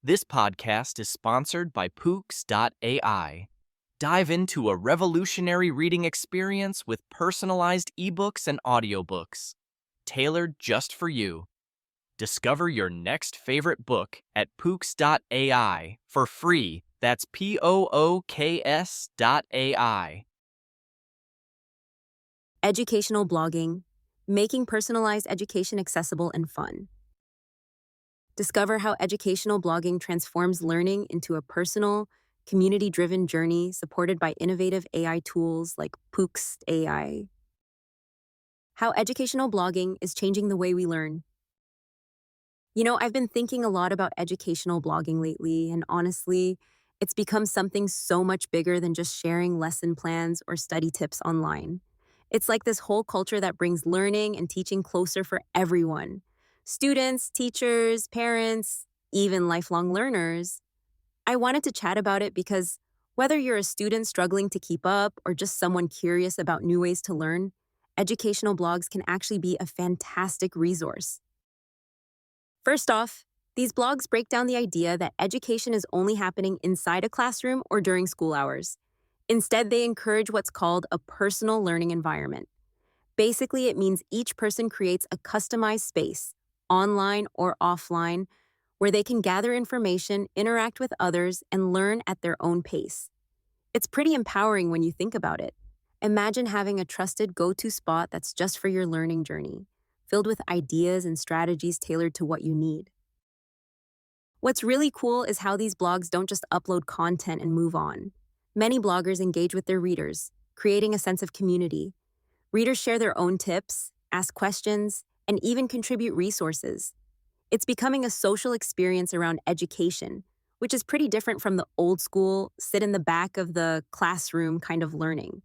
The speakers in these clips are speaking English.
This podcast is sponsored by Pooks.ai. Dive into a revolutionary reading experience with personalized ebooks and audiobooks, tailored just for you. Discover your next favorite book at Pooks.ai for free. That's Pooks.ai. Educational blogging, making personalized education accessible and fun. Discover how educational blogging transforms learning into a personal, community-driven journey supported by innovative AI tools like Pooks.ai. How educational blogging is changing the way we learn. I've been thinking a lot about educational blogging lately, and honestly, it's become something so much bigger than just sharing lesson plans or study tips online. It's like this whole culture that brings learning and teaching closer for everyone. Students, teachers, parents, even lifelong learners. I wanted to chat about it because whether you're a student struggling to keep up or just someone curious about new ways to learn, educational blogs can actually be a fantastic resource. First off, these blogs break down the idea that education is only happening inside a classroom or during school hours. Instead, they encourage what's called a personal learning environment. Basically, it means each person creates a customized space, online or offline, where they can gather information, interact with others, and learn at their own pace. It's pretty empowering when you think about it. Imagine having a trusted go-to spot that's just for your learning journey, filled with ideas and strategies tailored to what you need. What's really cool is how these blogs don't just upload content and move on. Many bloggers engage with their readers, creating a sense of community. Readers share their own tips, ask questions, and even contribute resources. It's becoming a social experience around education, which is pretty different from the old school, sit in the back of the classroom kind of learning.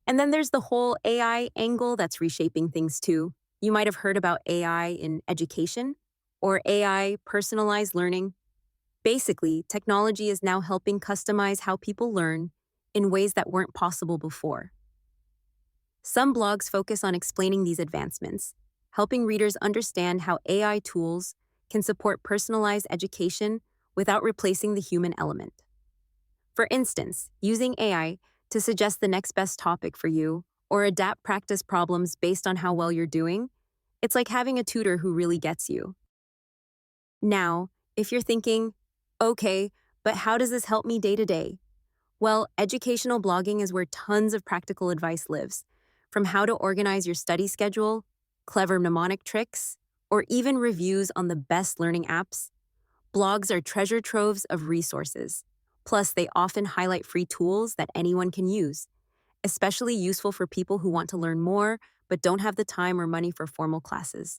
And then there's the whole AI angle that's reshaping things too. You might have heard about AI in education or AI personalized learning. Basically, technology is now helping customize how people learn in ways that weren't possible before. Some blogs focus on explaining these advancements, helping readers understand how AI tools can support personalized education without replacing the human element. For instance, using AI to suggest the next best topic for you or adapt practice problems based on how well you're doing, it's like having a tutor who really gets you. Now, if you're thinking, okay, but how does this help me day to day? Well, educational blogging is where tons of practical advice lives, from how to organize your study schedule, clever mnemonic tricks, or even reviews on the best learning apps. Blogs are treasure troves of resources. Plus, they often highlight free tools that anyone can use, especially useful for people who want to learn more but don't have the time or money for formal classes.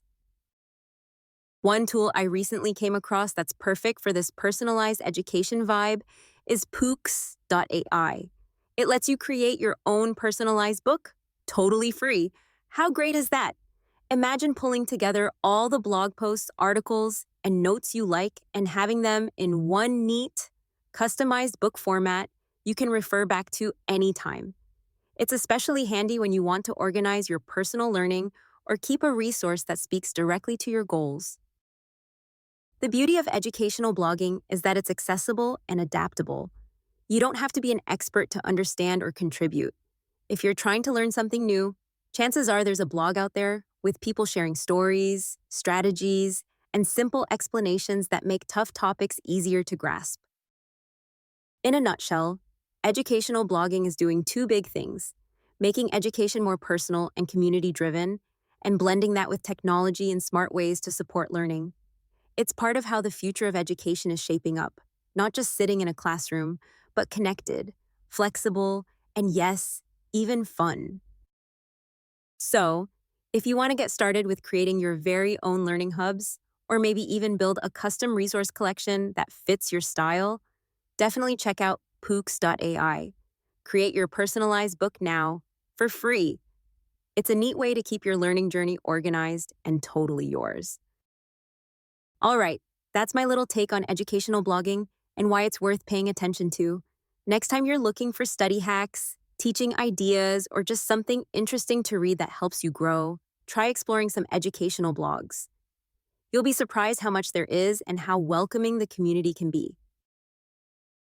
One tool I recently came across that's perfect for this personalized education vibe is Pooks.ai. It lets you create your own personalized book, totally free. How great is that? Imagine pulling together all the blog posts, articles, and notes you like and having them in one neat, customized book format you can refer back to anytime. It's especially handy when you want to organize your personal learning or keep a resource that speaks directly to your goals. The beauty of educational blogging is that it's accessible and adaptable. You don't have to be an expert to understand or contribute. If you're trying to learn something new, chances are there's a blog out there with people sharing stories, strategies, and simple explanations that make tough topics easier to grasp. In a nutshell, educational blogging is doing two big things: making education more personal and community-driven, and blending that with technology and smart ways to support learning. It's part of how the future of education is shaping up, not just sitting in a classroom, but connected, flexible, and yes, even fun. So, if you want to get started with creating your very own learning hubs, or maybe even build a custom resource collection that fits your style, definitely check out Pooks.ai. Create your personalized book now for free. It's a neat way to keep your learning journey organized and totally yours. All right, that's my little take on educational blogging and why it's worth paying attention to. Next time you're looking for study hacks, teaching ideas, or just something interesting to read that helps you grow, try exploring some educational blogs. You'll be surprised how much there is and how welcoming the community can be.